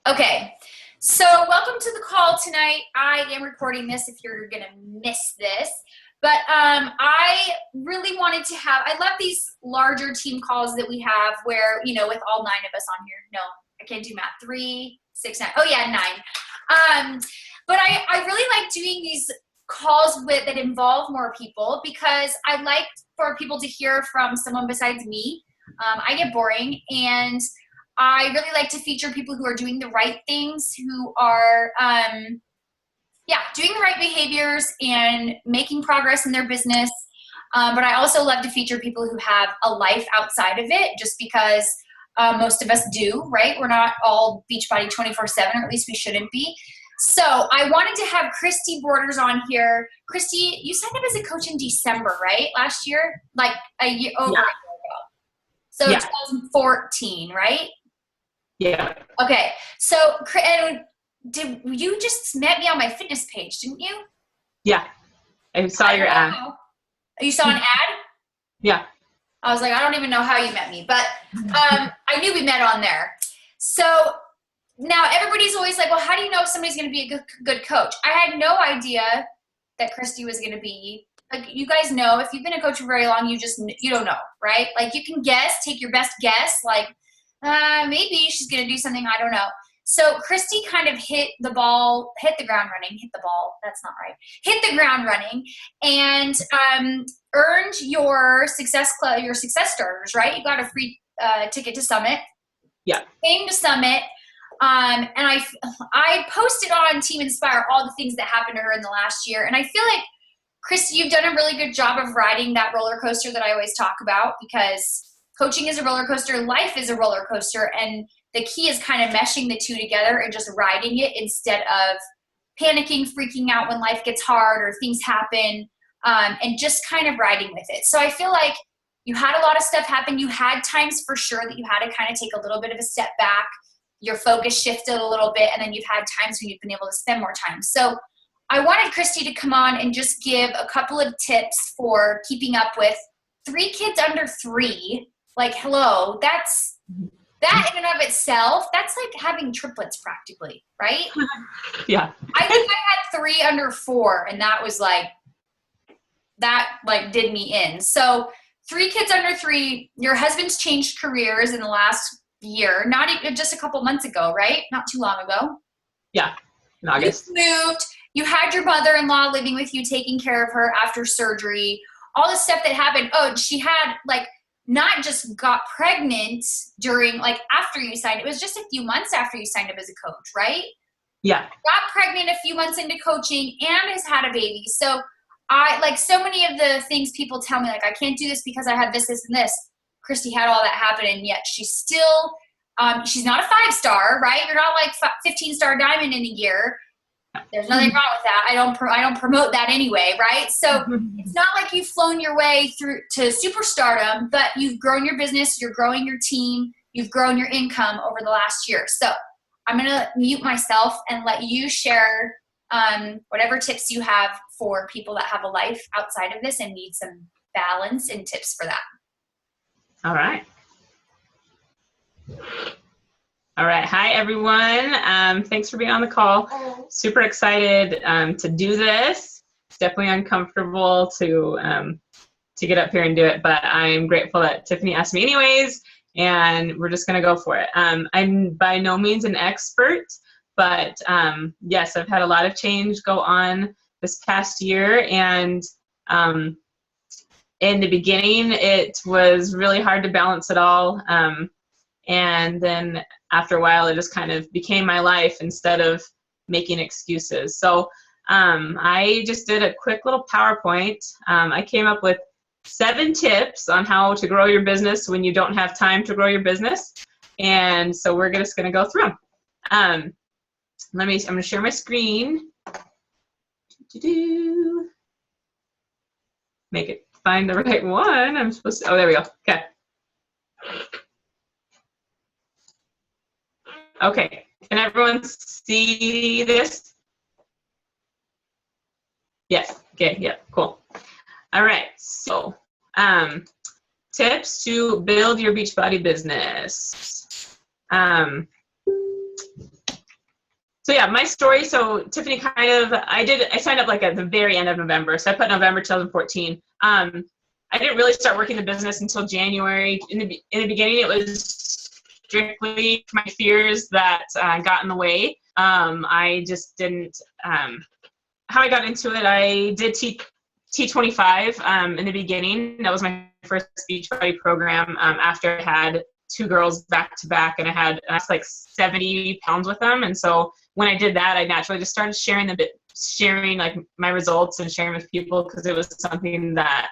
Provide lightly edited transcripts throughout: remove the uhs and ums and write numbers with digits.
Okay, so welcome to the call tonight. I am recording this if you're gonna miss this, but I really wanted to I love these larger team calls that we have where, with all 9 of us on here. No, I can't do math. 3, 6, 9. Oh yeah, 9. But I really like doing these calls that involve more people because I like for people to hear from someone besides me. I get boring, and I really like to feature people who are doing the right things, who are, doing the right behaviors and making progress in their business. But I also love to feature people who have a life outside of it, just because most of us do, right? We're not all Beachbody 24/7, or at least we shouldn't be. So I wanted to have Christy Borders on here. Christy, you signed up as a coach in December, right? Last year? Like over a year ago. So Yeah. 2014, right? Yeah. Okay, so you just met me on my fitness page, didn't you? Yeah. I saw your ad. You saw an ad? Yeah. I was like, I don't even know how you met me, but I knew we met on there. So now everybody's always like, well, how do you know if somebody's going to be a good coach? I had no idea that Christy was going to be. Like, you guys know, if you've been a coach for very long, you don't know, right? Like, you can guess, take your best guess, like, maybe she's going to do something, I don't know. So Christy kind of hit the ground running, hit the ground running, and earned your success starters, right? You got a free ticket to Summit. Yeah. Came to Summit, and I posted on Team Inspire all the things that happened to her in the last year, and I feel like, Christy, you've done a really good job of riding that roller coaster that I always talk about, because coaching is a roller coaster, life is a roller coaster, and the key is kind of meshing the two together and just riding it instead of panicking, freaking out when life gets hard or things happen, and just kind of riding with it. So I feel like you had a lot of stuff happen. You had times for sure that you had to kind of take a little bit of a step back. Your focus shifted a little bit, and then you've had times when you've been able to spend more time. So I wanted Christy to come on and just give a couple of tips for keeping up with 3 kids under 3. Like, hello, that in and of itself, that's like having triplets practically, right? Yeah. I think I had 3 under 4, and that was that did me in. So 3 kids under 3, your husband's changed careers in the last year, not even just a couple months ago, right? Not too long ago. Yeah, in August. You moved. You had your mother-in-law living with you, taking care of her after surgery, all the stuff that happened. Oh, she had not just got pregnant after you signed. It was just a few months after you signed up as a coach, right? Yeah. Got pregnant a few months into coaching and has had a baby. So so many of the things people tell me, like, I can't do this because I had this, this, and this. Christy had all that happen, and yet she's still, she's not a 5-star, right? You're not like 15-star diamond in a year. There's nothing wrong with that. I don't promote that anyway, right? So it's not like you've flown your way through to superstardom, but you've grown your business, you're growing your team, you've grown your income over the last year. So I'm going to mute myself and let you share whatever tips you have for people that have a life outside of this and need some balance and tips for that. All right. All right. Hi, everyone. Thanks for being on the call. Super excited to do this. It's definitely uncomfortable to get up here and do it, but I'm grateful that Tiffany asked me anyways, and we're just going to go for it. I'm by no means an expert, but yes, I've had a lot of change go on this past year, and in the beginning, it was really hard to balance it all. And then after a while, it just kind of became my life instead of making excuses. So I just did a quick little PowerPoint. I came up with 7 tips on how to grow your business when you don't have time to grow your business. And so we're just going to go through them. I'm going to share my screen. Make it find the right one. I'm supposed to, oh, there we go. Okay. Okay, can everyone see this? Yes, okay, yeah, cool. All right, so tips to build your Beachbody business. So yeah, my story. So Tiffany I signed up like at the very end of November. So I put November 2014. I didn't really start working the business until January. In the beginning, it was strictly my fears that got in the way. I just didn't, how I got into it, I did T25 in the beginning. That was my first Beachbody program after I had two girls back to back, and I was like 70 pounds with them. And so when I did that, I naturally just started sharing like my results and sharing with people, because it was something that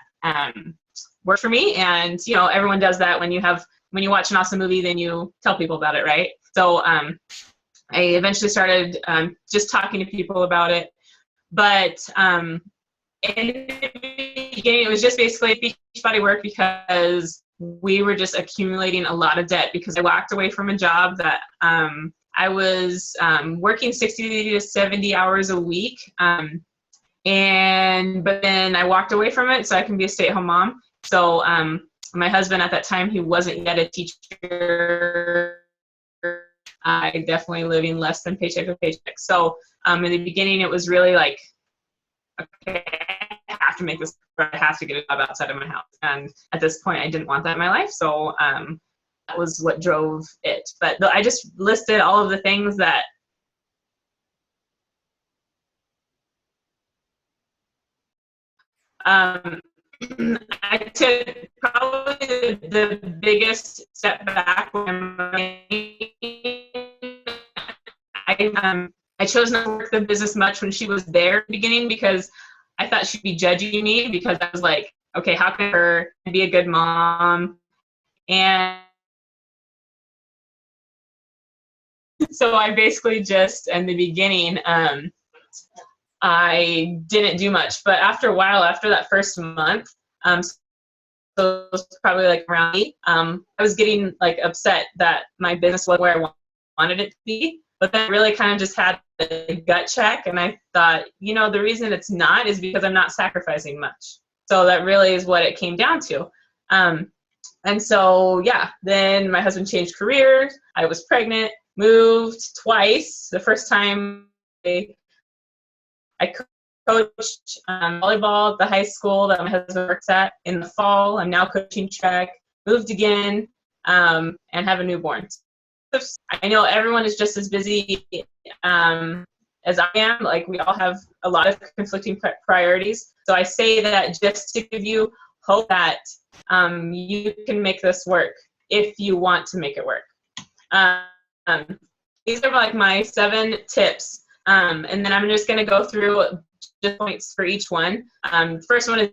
worked for me. And everyone does that when you watch an awesome movie, then you tell people about it, right? So I eventually started just talking to people about it. But in the beginning, it was just basically Beachbody work, because we were just accumulating a lot of debt, because I walked away from a job that I was working 60 to 70 hours a week. But then I walked away from it so I can be a stay-at-home mom. So my husband at that time, he wasn't yet a teacher. I definitely living less than paycheck to paycheck. So in the beginning, it was really like, okay, I have to make this, I have to get a job outside of my house. And at this point, I didn't want that in my life. So that was what drove it. But I just listed all of the things that I took probably the biggest step back when I chose not to work the business much when she was there at the beginning, because I thought she'd be judging me, because I was like, okay, how can her be a good mom? And so I basically just, in the beginning, I didn't do much. But after a while, after that first month, so it was probably like around 8, I was getting like upset that my business wasn't where I wanted it to be. But then really kind of just had a gut check, and I thought, the reason it's not is because I'm not sacrificing much. So that really is what it came down to. And so, yeah, then my husband changed careers. I was pregnant, moved twice. The first time I coached volleyball at the high school that my husband works at. In the fall, I'm now coaching track, moved again, and have a newborn. I know everyone is just as busy as I am. Like, we all have a lot of conflicting priorities. So I say that just to give you hope that you can make this work if you want to make it work. These are like my 7 tips. And then I'm just going to go through just points for each one. First one is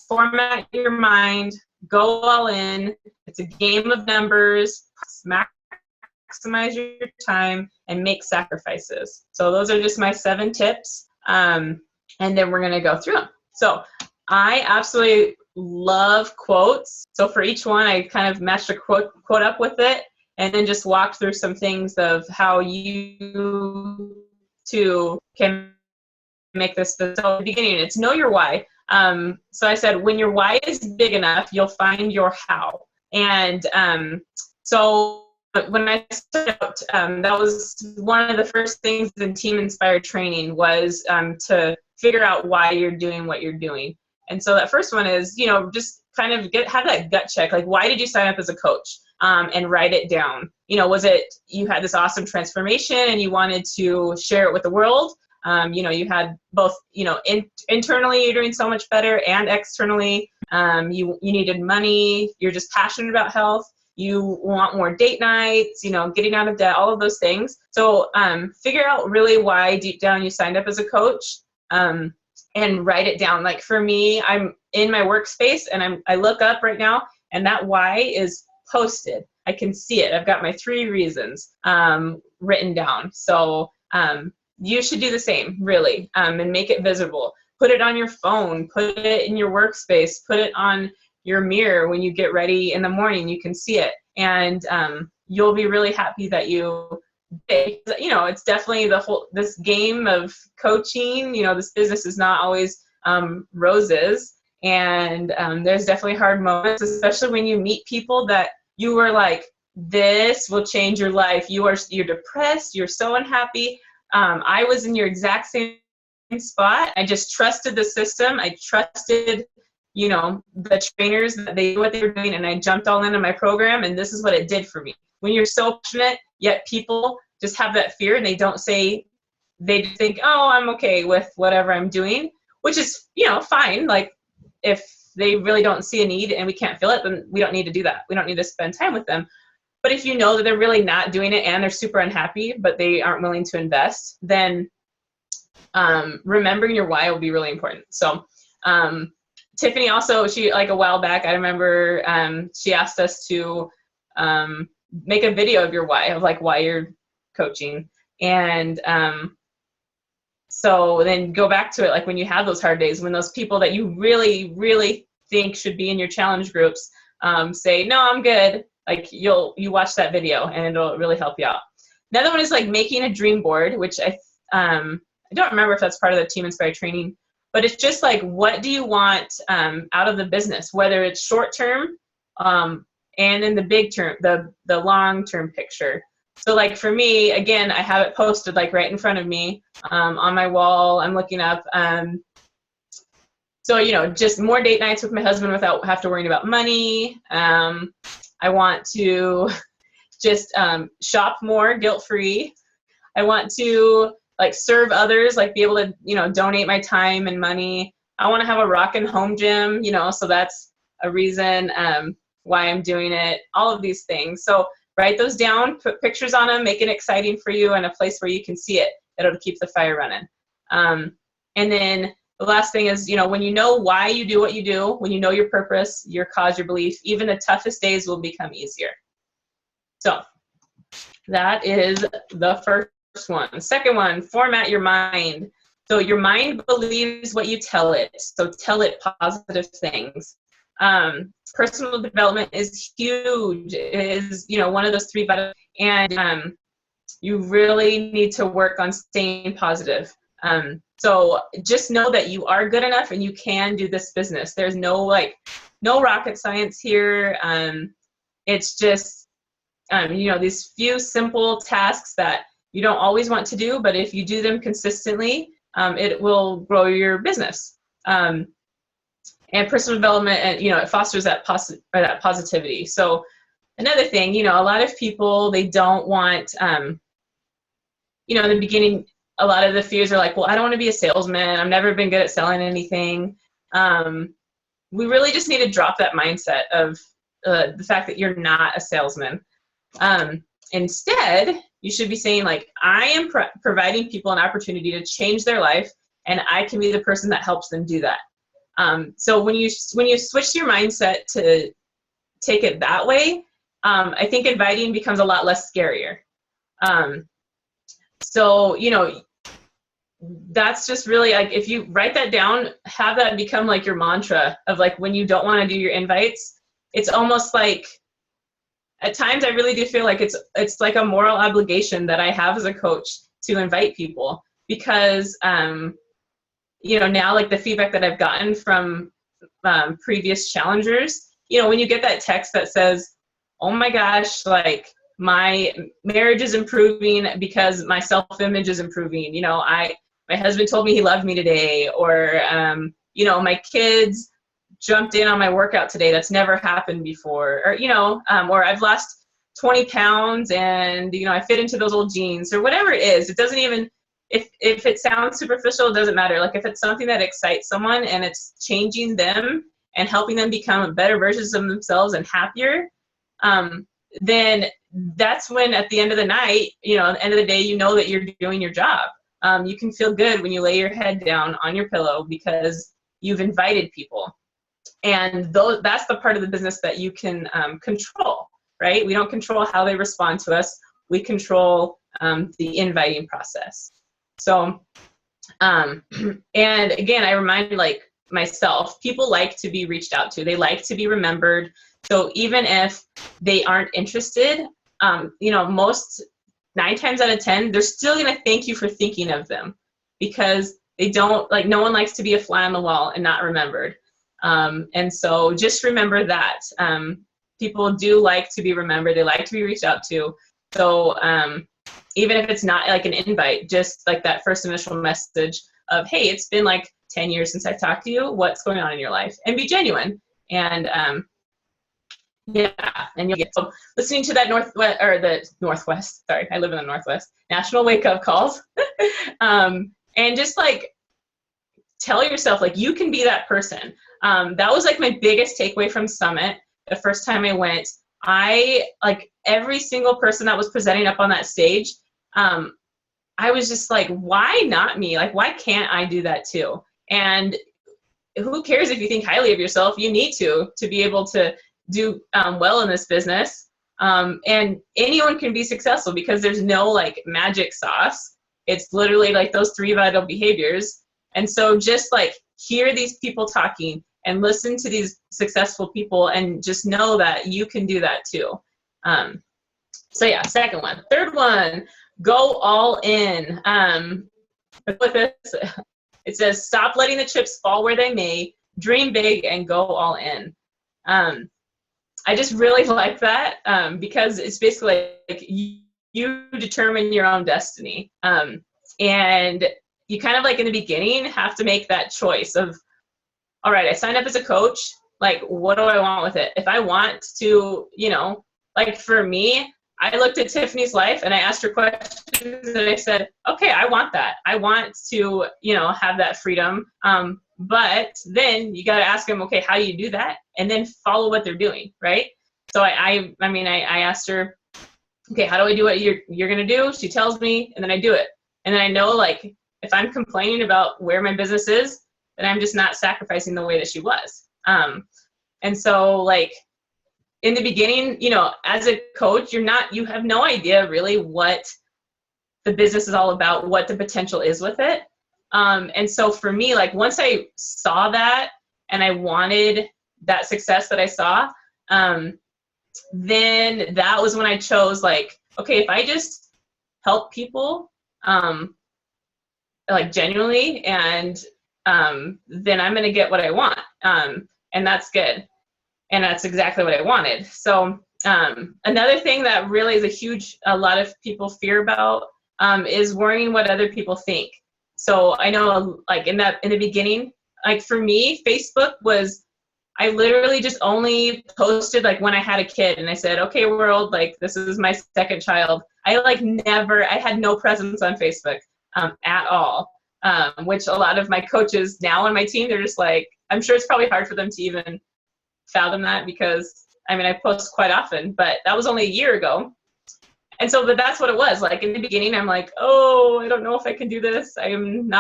format your mind, go all in. It's a game of numbers. Maximize your time and make sacrifices. So those are just my 7 tips. And then we're going to go through them. So I absolutely love quotes. So for each one, I kind of matched a quote up with it, and then just walked through some things of how you too can make this. So at the beginning, it's know your why. So I said, when your why is big enough, you'll find your how. And so when I started out, that was one of the first things in team inspired training was to figure out why you're doing what you're doing. And so that first one is, just kind of have that gut check. Like, why did you sign up as a coach? And write it down. Was it you had this awesome transformation and you wanted to share it with the world? You had both, internally you're doing so much better, and externally you needed money. You're just passionate about health. You want more date nights, getting out of debt, all of those things. So figure out really why deep down you signed up as a coach, and write it down. Like for me, I'm in my workspace and I look up right now, and that why is posted. I can see it. I've got my 3 reasons written down. So you should do the same, really, and make it visible. Put it on your phone. Put it in your workspace. Put it on your mirror when you get ready in the morning. You can see it, and you'll be really happy that you did. It's definitely this game of coaching. This business is not always roses, and there's definitely hard moments, especially when you meet people that you were like, this will change your life. You're depressed. You're so unhappy. I was in your exact same spot. I just trusted the system. I trusted, the trainers, that they knew what they were doing, and I jumped all into my program, and this is what it did for me. When you're so passionate, yet people just have that fear, and they just think, oh, I'm okay with whatever I'm doing, which is, fine. Like, if they really don't see a need and we can't fill it, then we don't need to do that. We don't need to spend time with them. But if you know that they're really not doing it and they're super unhappy, but they aren't willing to invest, then remembering your why will be really important. So Tiffany also, a while back, I remember she asked us to make a video of your why, of like why you're coaching. And so then go back to it, like when you have those hard days, when those people that you really, really think should be in your challenge groups say, no, I'm good. Like you watch that video and it'll really help you out. Another one is like making a dream board, which I don't remember if that's part of the Team Inspire training, but it's just like, what do you want out of the business, whether it's short term and in the big term, the long term picture. So like for me, again, I have it posted like right in front of me on my wall. I'm looking up. So, just more date nights with my husband without have to worry about money. I want to just shop more guilt-free. I want to like serve others, like be able to, donate my time and money. I want to have a rockin' home gym, so that's a reason why I'm doing it, all of these things. So write those down, put pictures on them, make it exciting for you and a place where you can see it. It'll keep the fire running. And then the last thing is, when you know why you do what you do, when you know your purpose, your cause, your belief, even the toughest days will become easier. So that is the first one. The second one, format your mind. So your mind believes what you tell it. So tell it positive things. Personal development is huge. It is, one of those three, and you really need to work on staying positive. So just know that you are good enough and you can do this business. There's no rocket science here. It's just, these few simple tasks that you don't always want to do, but if you do them consistently, it will grow your business. And personal development, and it fosters that positivity. So another thing, a lot of people, they don't want, in the beginning, a lot of the fears are like, well, I don't want to be a salesman. I've never been good at selling anything. We really just need to drop that mindset of the fact that you're not a salesman. Instead, you should be saying like, I am providing people an opportunity to change their life, and I can be the person that helps them do that. So when you switch your mindset to take it that way, I think inviting becomes a lot less scarier. So, that's just really like, if you write that down, have that become like your mantra of like, when you don't want to do your invites, it's almost like, at times I really do feel like it's like a moral obligation that I have as a coach to invite people, because, now like the feedback that I've gotten from previous challengers, when you get that text that says, oh my gosh, like my marriage is improving because my self-image is improving. My husband told me he loved me today, or, my kids jumped in on my workout today. That's never happened before. Or, or I've lost 20 pounds and, I fit into those old jeans, or whatever it is. It doesn't even, if it sounds superficial, it doesn't matter. Like if it's something that excites someone and it's changing them and helping them become better versions of themselves and happier, then that's when at the end of the night, at the end of the day, you know that you're doing your job. You can feel good when you lay your head down on your pillow because you've invited people. And that's the part of the business that you can control, right? We don't control how they respond to us. We control the inviting process. So, and again, I remind like myself, people like to be reached out to. They like to be remembered. So even if they aren't interested, most 9 times out of 10, they're still going to thank you for thinking of them, because they don't like, no one likes to be a fly on the wall and not remembered. And so just remember that people do like to be remembered. They like to be reached out to. So even if it's not like an invite, just like that first initial message of, hey, it's been like 10 years since I talked to you. What's going on in your life? And be genuine. And yeah, and you'll get, so listening to that Northwest, sorry, I live in the Northwest, national wake up calls. And just like tell yourself, like, you can be that person. That was like my biggest takeaway from Summit. The first time I went, I, like, every single person that was presenting up on that stage, I was just like, why not me? Like, why can't I do that too? And who cares if you think highly of yourself? You need to be able to do well in this business. And anyone can be successful because there's no like magic sauce. It's literally like those 3 vital behaviors. And so just like hear these people talking and listen to these successful people and just know that you can do that too. So yeah, second one. Third one, go all in. With this, it says, stop letting the chips fall where they may, dream big and go all in. I just really like that because it's basically like you determine your own destiny. And you kind of like in the beginning have to make that choice of, all right, I signed up as a coach. Like, what do I want with it? If I want to, you know, like for me, I looked at Tiffany's life and I asked her questions and I said, okay, I want that. I want to, you know, have that freedom. But then you got to ask them, okay, how do you do that? And then follow what they're doing, right? So I asked her, okay, how do I do what you're going to do? She tells me, and then I do it. And then I know, like, if I'm complaining about where my business is, then I'm just not sacrificing the way that she was. And so, like, in the beginning, you know, as a coach, you have no idea really what the business is all about, what the potential is with it. And so for me, like, once I saw that and I wanted that success that I saw, then that was when I chose, like, okay, if I just help people, like, genuinely, and then I'm going to get what I want. And that's good. And that's exactly what I wanted. So another thing that really is a lot of people fear about is worrying what other people think. So I know, like, in the beginning, like for me, Facebook was, I literally just only posted like when I had a kid and I said, okay, world, like, this is my second child. I had no presence on Facebook at all, which a lot of my coaches now on my team, they're just like, I'm sure it's probably hard for them to even fathom that because, I mean, I post quite often, but that was only a year ago. And so, but that's what it was. Like in the beginning, I'm like, oh, I don't know if I can do this. I'm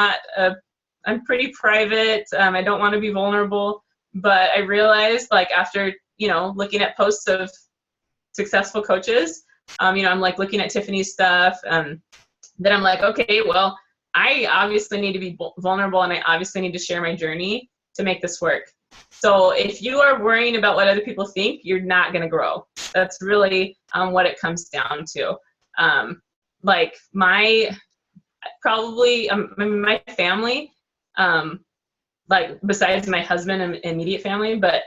pretty private. I don't want to be vulnerable. But I realized, like, after, you know, looking at posts of successful coaches, you know, I'm like looking at Tiffany's stuff. Then I'm like, okay, well, I obviously need to be vulnerable and I obviously need to share my journey to make this work. So if you are worrying about what other people think, you're not going to grow. That's really what it comes down to. Like my family, like besides my husband and immediate family, but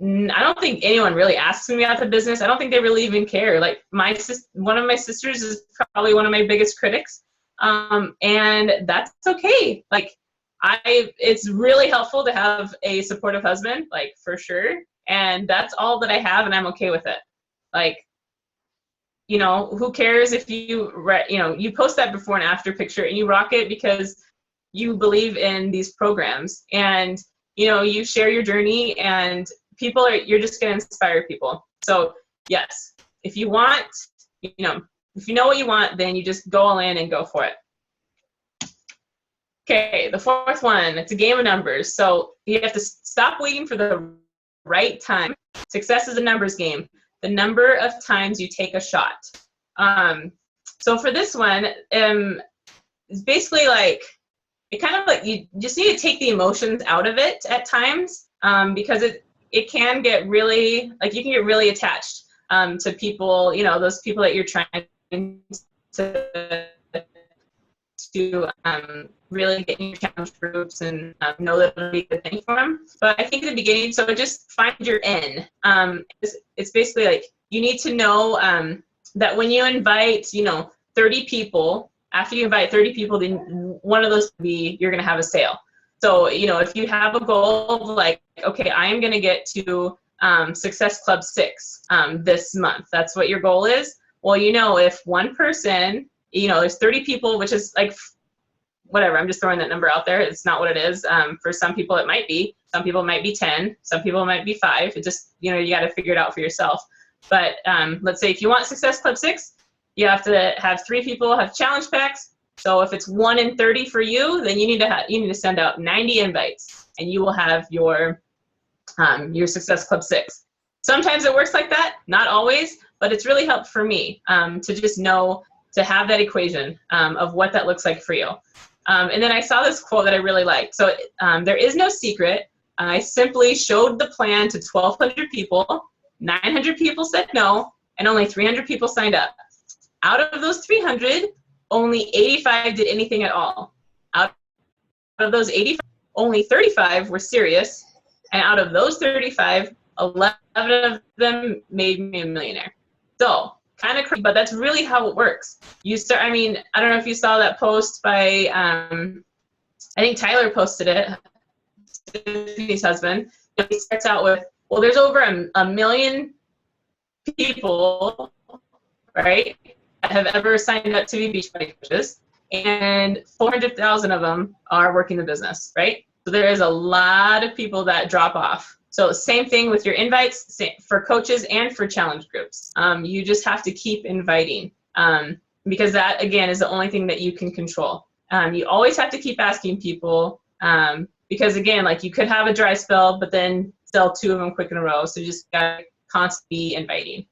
I don't think anyone really asks me about the business. I don't think they really even care. Like one of my sisters is probably one of my biggest critics. And that's okay. Like it's really helpful to have a supportive husband, like for sure. And that's all that I have, and I'm okay with it. Like, you know, who cares if you post that before and after picture and you rock it because you believe in these programs and, you know, you share your journey and you're just going to inspire people. So yes, if you want, you know, if you know what you want, then you just go all in and go for it. Okay, the fourth one, it's a game of numbers. So you have to stop waiting for the right time. Success is a numbers game. The number of times you take a shot. So for this one, it's basically like, it kind of like you just need to take the emotions out of it at times because it can get really, like you can get really attached to people, you know, those people that you're trying to to really get in your challenge groups and know that it'll be a good thing for them. But I think in the beginning, so just find your in. It's basically like you need to know that when you invite, 30 people, after you invite 30 people, then one of those will be you're going to have a sale. So, if you have a goal of like, okay, I am going to get to Success Club 6 this month. That's what your goal is. Well, if one person, there's 30 people, which is like, whatever, I'm just throwing that number out there. It's not what it is. For some people, it might be. Some people might be 10. Some people might be 5. It just, you got to figure it out for yourself. But let's say if you want Success Club 6, you have to have 3 people have challenge packs. So if it's 1 in 30 for you, then you need to send out 90 invites, and you will have your Success Club 6. Sometimes it works like that, not always, but it's really helped for me to just know, to have that equation of what that looks like for you. And then I saw this quote that I really liked. So there is no secret. I simply showed the plan to 1,200 people. 900 people said no, and only 300 people signed up. Out of those 300, only 85 did anything at all. Out of those 85, only 35 were serious, and out of those 35, 11 of them made me a millionaire. So kind of crazy, but that's really how it works. I don't know if you saw that post by, I think Tyler posted it, his husband. He starts out with, well, there's over a million people, right, that have ever signed up to be Beachbody coaches, and 400,000 of them are working the business, right? So there is a lot of people that drop off. So same thing with your invites for coaches and for challenge groups. You just have to keep inviting because that, again, is the only thing that you can control. You always have to keep asking people because, again, like you could have a dry spell, but then sell 2 of them quick in a row. So you just got to constantly inviting.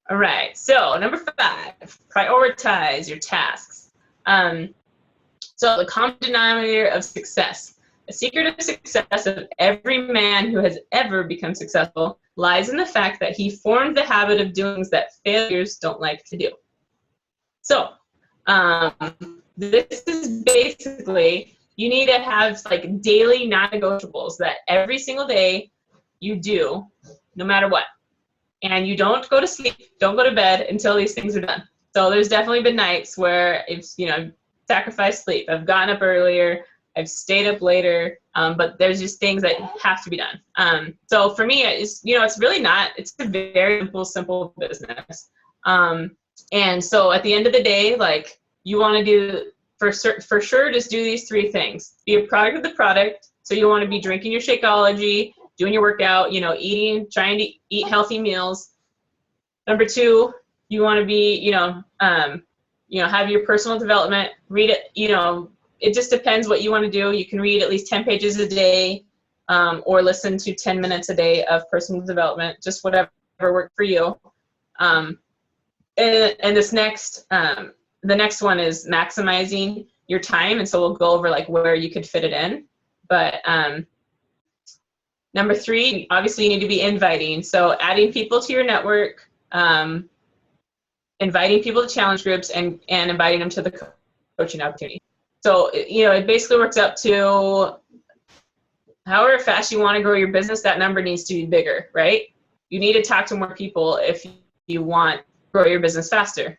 All right, so number 5, prioritize your tasks. So the common denominator of success. The secret of success of every man who has ever become successful lies in the fact that he formed the habit of doing things that failures don't like to do. So this is basically, you need to have like daily non-negotiables that every single day you do, no matter what. And you don't go to sleep, don't go to bed until these things are done. So there's definitely been nights where it's, sacrifice sleep. I've gotten up earlier, I've stayed up later, but there's just things that have to be done. So for me, it's really not, it's a very simple business. And so at the end of the day, like you want to do, for sure, just do these 3 things. Be a product of the product. So you want to be drinking your Shakeology, doing your workout, trying to eat healthy meals. Number 2, you want to be, have your personal development, read it, it just depends what you want to do. You can read at least 10 pages a day or listen to 10 minutes a day of personal development, just whatever worked for you. And this next, the next one is maximizing your time. And so we'll go over like where you could fit it in. But number 3, obviously you need to be inviting. So adding people to your network, inviting people to challenge groups, and inviting them to the coaching opportunity. So, it basically works up to however fast you want to grow your business, that number needs to be bigger, right? You need to talk to more people if you want to grow your business faster.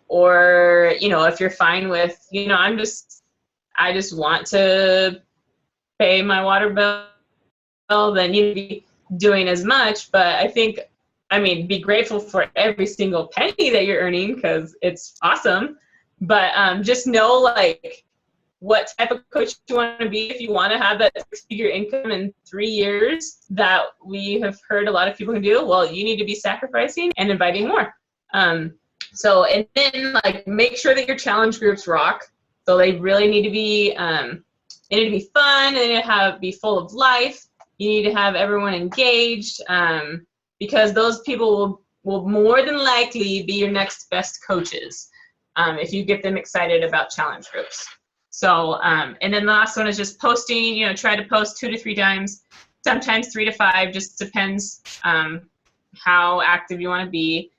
Or, if you're fine with, I just want to pay my water bill, then you need to be doing as much. But I think, be grateful for every single penny that you're earning because it's awesome. But just know like what type of coach you want to be. If you want to have that 6-figure income in 3 years that we have heard a lot of people can do, well, you need to be sacrificing and inviting more. So, and then like make sure that your challenge groups rock. So they really need to be, they need to be fun. They need to be full of life. You need to have everyone engaged because those people will more than likely be your next best coaches if you get them excited about challenge groups. So, and then the last one is just posting, try to post 2 to 3 times, sometimes 3 to 5, just depends how active you want to be.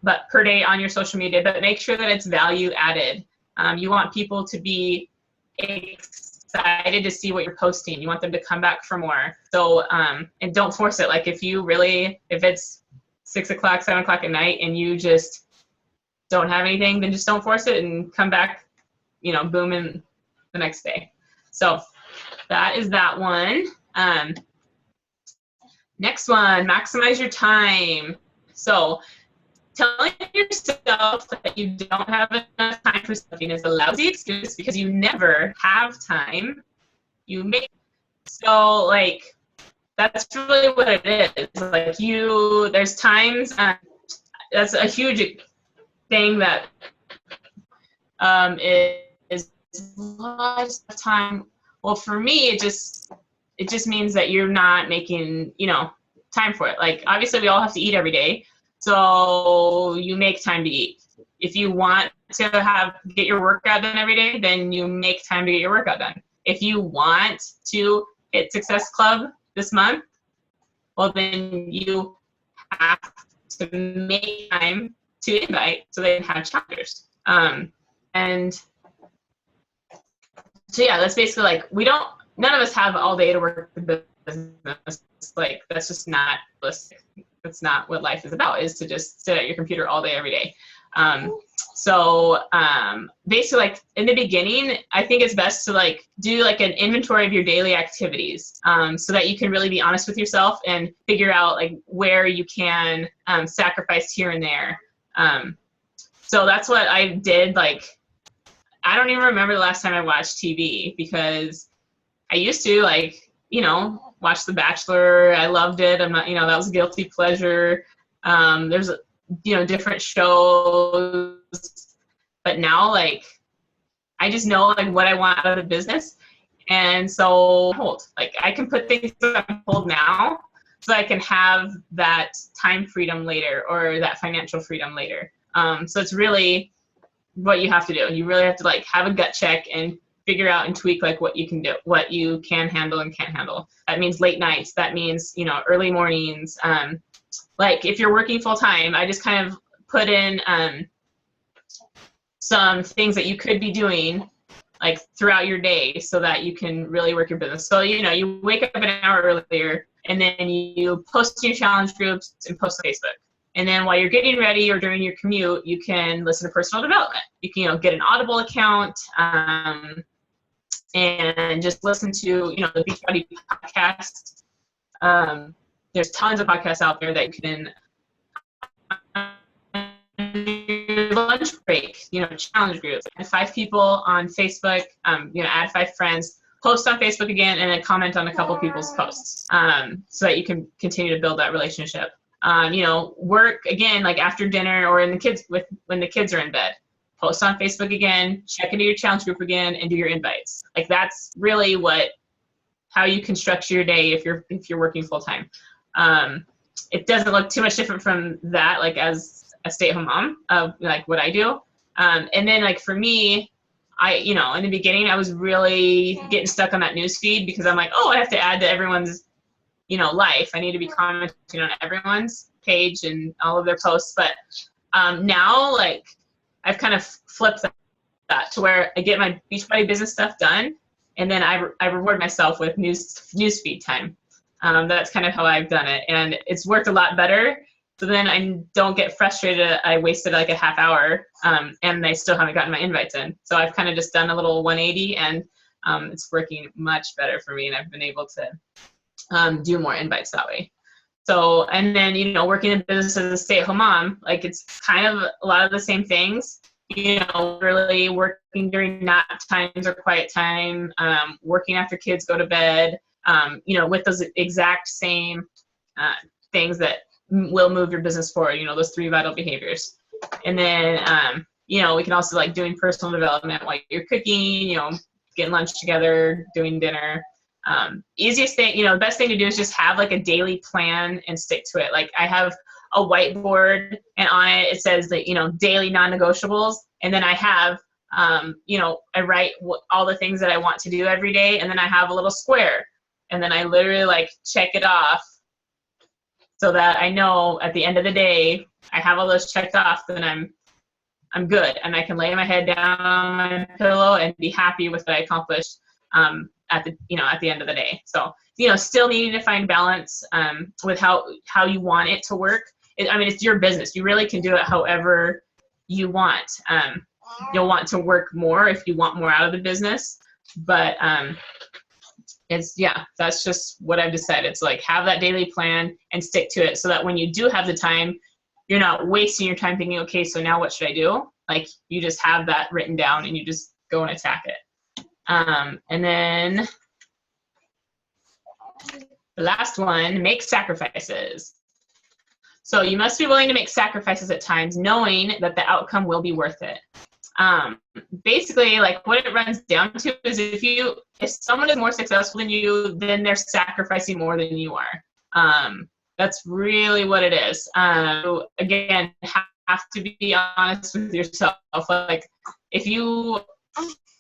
but per day on your social media, but make sure that it's value added. You want people to be excited to see what you're posting. You want them to come back for more. So, and don't force it. Like if it's 6 o'clock, 7 o'clock at night and you just don't have anything, then just don't force it and come back, booming the next day. So that is that one. Next one, maximize your time. So telling yourself that you don't have enough time for something is a lousy excuse because you never have time. So like, that's really what it is. Like there's times, that's a huge thing that is lots of time. Well, for me, it just means that you're not making, time for it. Like obviously we all have to eat every day. So you make time to eat. If you want to get your workout done every day, then you make time to get your workout done. If you want to hit Success Club this month, well, then you have to make time to invite so they can have chapters. And so yeah, that's basically like, none of us have all day to work the business. Like that's just not realistic. That's not what life is about, is to just sit at your computer all day, every day. So basically like in the beginning, I think it's best to like do like an inventory of your daily activities so that you can really be honest with yourself and figure out like where you can sacrifice here and there. So that's what I did. Like, I don't even remember the last time I watched TV because I used to watch The Bachelor. I loved it. I'm not, that was a guilty pleasure. There's, different shows, but now like, I just know like what I want out of the business. And so I can put things on hold now so I can have that time freedom later or that financial freedom later. So it's really what you have to do. You really have to like have a gut check and figure out and tweak like what you can do, what you can handle and can't handle. That means late nights. That means, early mornings. Like if you're working full time, I just kind of put in some things that you could be doing like throughout your day so that you can really work your business. So, you wake up an hour earlier and then you post in your challenge groups and post on Facebook. And then while you're getting ready or during your commute, you can listen to personal development. You can, get an Audible account and just listen to, the Beachbody podcast. There's tons of podcasts out there that you can, lunch break, challenge groups. Add 5 people on Facebook, add 5 friends, post on Facebook again, and then comment on a couple people's posts so that you can continue to build that relationship. Work again, like after dinner or when the kids are in bed. Post on Facebook again, check into your challenge group again, and do your invites. Like that's really how you construct your day if you're working full time. It doesn't look too much different from that, like as a stay-at-home mom of like what I do. And then like for me, in the beginning, I was really getting stuck on that news feed because I'm like, I have to add to everyone's, life. I need to be commenting on everyone's page and all of their posts. But now, like, I've kind of flipped that to where I get my Beachbody business stuff done, and then I reward myself with news feed time. That's kind of how I've done it, and it's worked a lot better. So then I don't get frustrated. I wasted like a half hour, and I still haven't gotten my invites in. So I've kind of just done a little 180, and it's working much better for me, and I've been able to do more invites that way. So, and then, working in business as a stay-at-home mom, like it's kind of a lot of the same things, really working during nap times or quiet time, working after kids go to bed, with those exact same things that will move your business forward, those 3 vital behaviors. And then, we can also like doing personal development while you're cooking, getting lunch together, doing dinner. Easiest thing, the best thing to do is just have like a daily plan and stick to it. Like I have a whiteboard and on it says that, daily non-negotiables. And then I have, I write all the things that I want to do every day. And then I have a little square and then I literally like check it off so that I know at the end of the day I have all those checked off, then I'm good, and I can lay my head down on my pillow and be happy with what I accomplished at the end of the day. So, still needing to find balance with how you want it to work. It's your business. You really can do it however you want. You'll want to work more if you want more out of the business, but that's just what I've decided. It's like, have that daily plan and stick to it so that when you do have the time, you're not wasting your time thinking, okay, so now what should I do? Like, you just have that written down and you just go and attack it. And then the last one, make sacrifices. So you must be willing to make sacrifices at times, knowing that the outcome will be worth it. Basically, like, what it runs down to is if someone is more successful than you, then they're sacrificing more than you are. That's really what it is. Again, have to be honest with yourself. Like, if you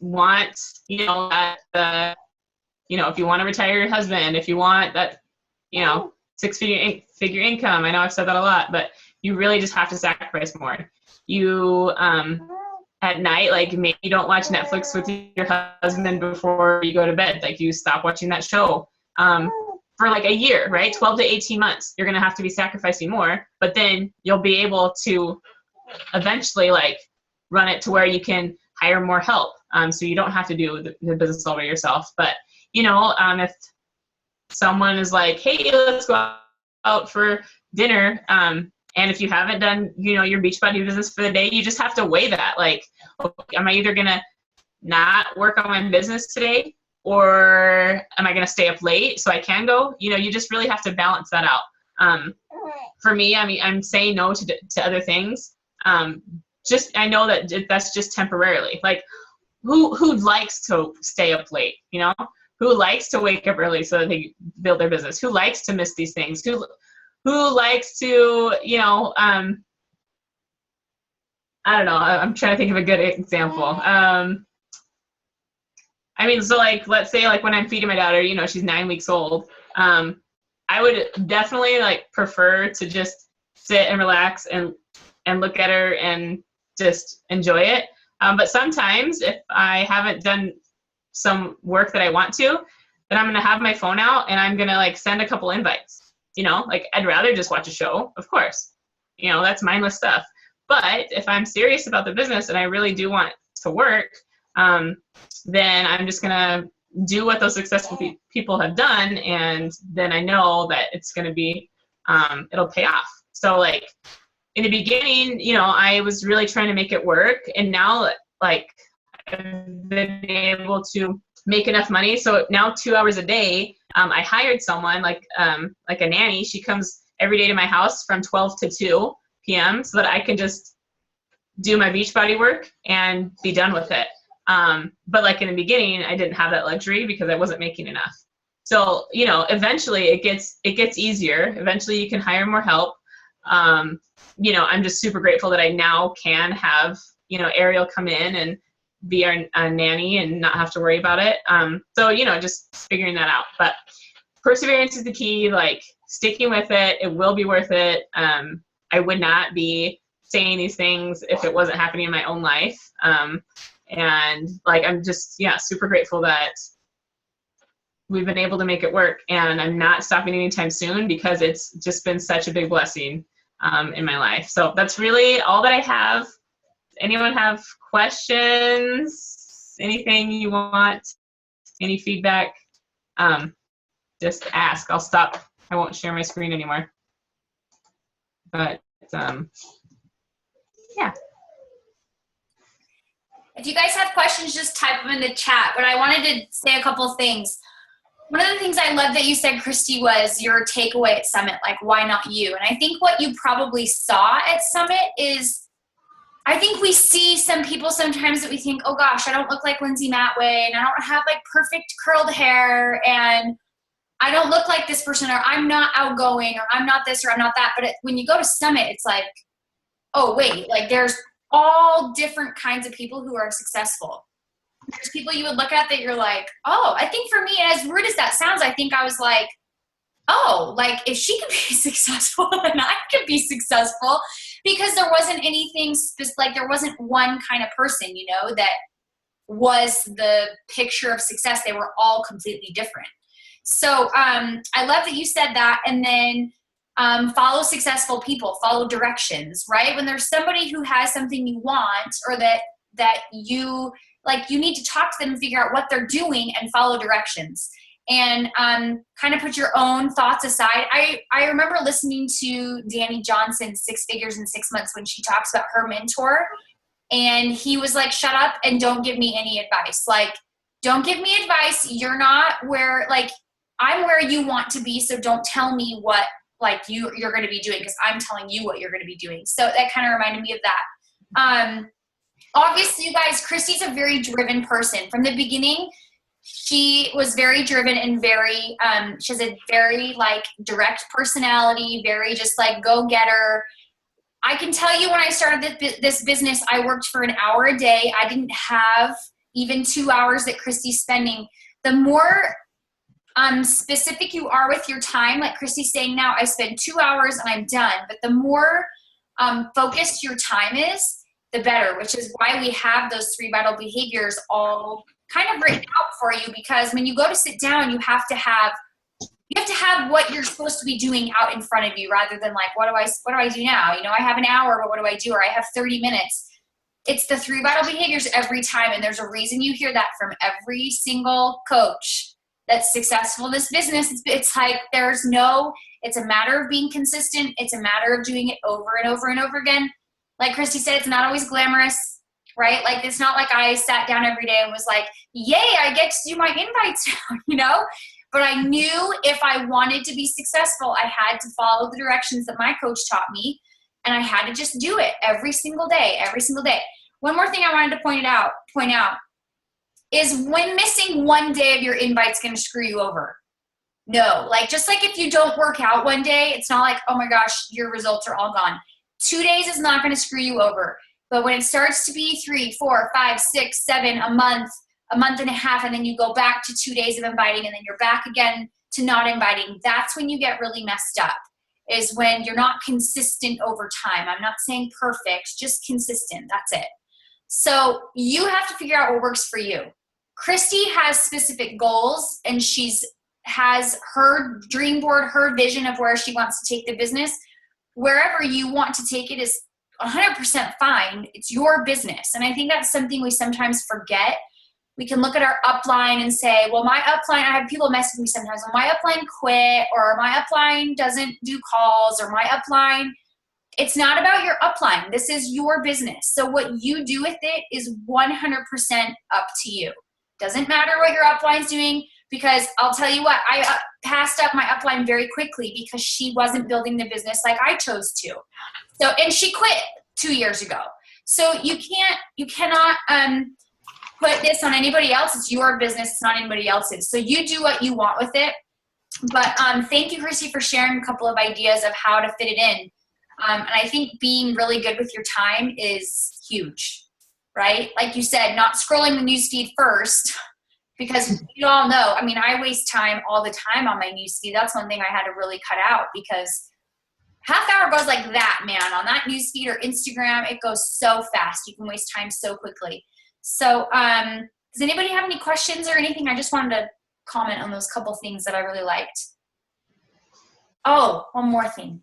want, if you want to retire your husband, if you want that, six-figure income, I know I've said that a lot, but you really just have to sacrifice more. You, at night, like, maybe you don't watch Netflix with your husband before you go to bed. Like, you stop watching that show. For like a year, right? 12 to 18 months, you're going to have to be sacrificing more, but then you'll be able to eventually like run it to where you can hire more help. So you don't have to do the business all by yourself. But, if someone is like, hey, let's go out for dinner. And if you haven't done, your Beachbody business for the day, you just have to weigh that. Like, okay, am I either going to not work on my business today, or am I going to stay up late so I can go? You just really have to balance that out. For me, I'm saying no to other things. I know that that's just temporarily. Like, who likes to stay up late? Who likes to wake up early so that they build their business? Who likes to miss these things? Who likes to, I don't know. I'm trying to think of a good example. So like, let's say like when I'm feeding my daughter, she's 9 weeks old. I would definitely like prefer to just sit and relax and look at her and just enjoy it. But sometimes if I haven't done some work that I want to, then I'm going to have my phone out and I'm going to like send a couple invites, like I'd rather just watch a show, of course, that's mindless stuff. But if I'm serious about the business and I really do want to work, then I'm just going to do what those successful people have done. And then I know that it's going to be, it'll pay off. So like in the beginning, I was really trying to make it work. And now like I've been able to make enough money. So now 2 hours a day, I hired someone like a nanny. She comes every day to my house from 12 to 2 p.m. so that I can just do my Beachbody work and be done with it. But like in the beginning, I didn't have that luxury because I wasn't making enough. So, eventually it gets easier. Eventually you can hire more help. I'm just super grateful that I now can have, Ariel come in and be our nanny and not have to worry about it. So, just figuring that out. But perseverance is the key, like sticking with it. It will be worth it. I would not be saying these things if it wasn't happening in my own life. And like, I'm just, super grateful that we've been able to make it work, and I'm not stopping anytime soon because it's just been such a big blessing in my life. So that's really all that I have. Anyone have questions? Anything you want? Any feedback? Just ask. I'll stop. I won't share my screen anymore. But yeah. If you guys have questions, just type them in the chat. But I wanted to say a couple things. One of the things I love that you said, Christy, was your takeaway at Summit, like, why not you? And I think what you probably saw at Summit is, I think we see some people sometimes that we think, oh gosh, I don't look like Lindsay Matway, and I don't have like perfect curled hair, and I don't look like this person, or I'm not outgoing, or I'm not this, or I'm not that. But when you go to Summit, it's like, oh wait, like there's all different kinds of people who are successful. There's people you would look at that you're like, oh, I think for me, as rude as that sounds, I think I was like, oh, like if she can be successful, then I can be successful. because there wasn't anything like there wasn't one kind of person, that was the picture of success. They were all completely different. So I love that you said that. And then follow successful people, follow directions, right? When there's somebody who has something you want, or that you like, you need to talk to them and figure out what they're doing and follow directions, and kind of put your own thoughts aside. I remember listening to Danny Johnson's 6 Figures in 6 Months when she talks about her mentor, and he was like, shut up and don't give me any advice. Like, don't give me advice. You're not where, like, I'm where you want to be, so don't tell me what, like, you're going to be doing, because I'm telling you what you're going to be doing. So that kind of reminded me of that. Obviously, you guys, Christy's a very driven person. From the beginning, she was very driven and very, she has a very, like, direct personality, very just, like, go-getter. I can tell you, when I started this business, I worked for an hour a day. I didn't have even 2 hours that Christy's spending. The more specific you are with your time, like Christy's saying now, I spend 2 hours and I'm done. But the more focused your time is, the better, which is why we have those 3 vital behaviors all kind of written out for you, because when you go to sit down, you have to have what you're supposed to be doing out in front of you, rather than like, what do I do now? I have an hour, but what do I do? Or I have 30 minutes. It's the 3 vital behaviors every time. And there's a reason you hear that from every single coach that's successful in this business. It's like, it's a matter of being consistent. It's a matter of doing it over and over and over again. Like Christy said, it's not always glamorous, right? Like, it's not like I sat down every day and was like, yay, I get to do my invites now, But I knew if I wanted to be successful, I had to follow the directions that my coach taught me, and I had to just do it every single day, every single day. One more thing I wanted to point out is, when missing one day of your invite's going to screw you over. No, just like if you don't work out one day, it's not like, oh my gosh, your results are all gone. 2 days is not going to screw you over. But when it starts to be 3, 4, 5, 6, 7, a month and a half, and then you go back to 2 days of inviting, and then you're back again to not inviting, that's when you get really messed up, is when you're not consistent over time. I'm not saying perfect, just consistent. That's it. So you have to figure out what works for you. Christy has specific goals, and has her dream board, her vision of where she wants to take the business. Wherever you want to take it is 100% fine. It's your business. And I think that's something we sometimes forget. We can look at our upline and say, well, my upline, I have people message me sometimes, well, my upline quit, or my upline doesn't do calls, or my upline. It's not about your upline. This is your business. So what you do with it is 100% up to you. Doesn't matter what your upline's doing, because I'll tell you what, I passed up my upline very quickly because she wasn't building the business like I chose to. So, and she quit 2 years ago. So you cannot put this on anybody else. It's your business. It's not anybody else's. So you do what you want with it. But thank you, Christy, for sharing a couple of ideas of how to fit it in. And I think being really good with your time is huge, right? Like you said, not scrolling the newsfeed first, because you all know, I mean, I waste time all the time on my newsfeed. That's one thing I had to really cut out, because half hour goes like that, man. On that newsfeed or Instagram, it goes so fast. You can waste time so quickly. So does anybody have any questions or anything? I just wanted to comment on those couple things that I really liked. Oh, one more thing.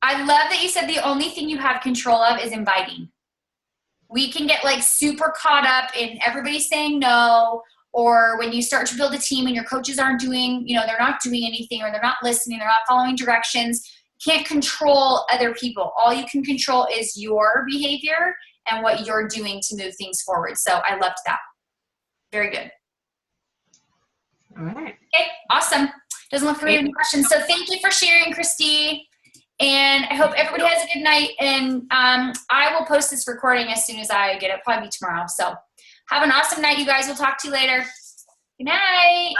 I love that you said the only thing you have control of is inviting. We can get super caught up in everybody saying no, or when you start to build a team and your coaches aren't doing, they're not doing anything, or they're not listening, they're not following directions. You can't control other people. All you can control is your behavior and what you're doing to move things forward. So I loved that. Very good. All right. Okay, awesome. Doesn't look like we have any questions. So thank you for sharing, Christy. And I hope everybody has a good night. And I will post this recording as soon as I get it, probably tomorrow. So have an awesome night, you guys. We'll talk to you later. Good night.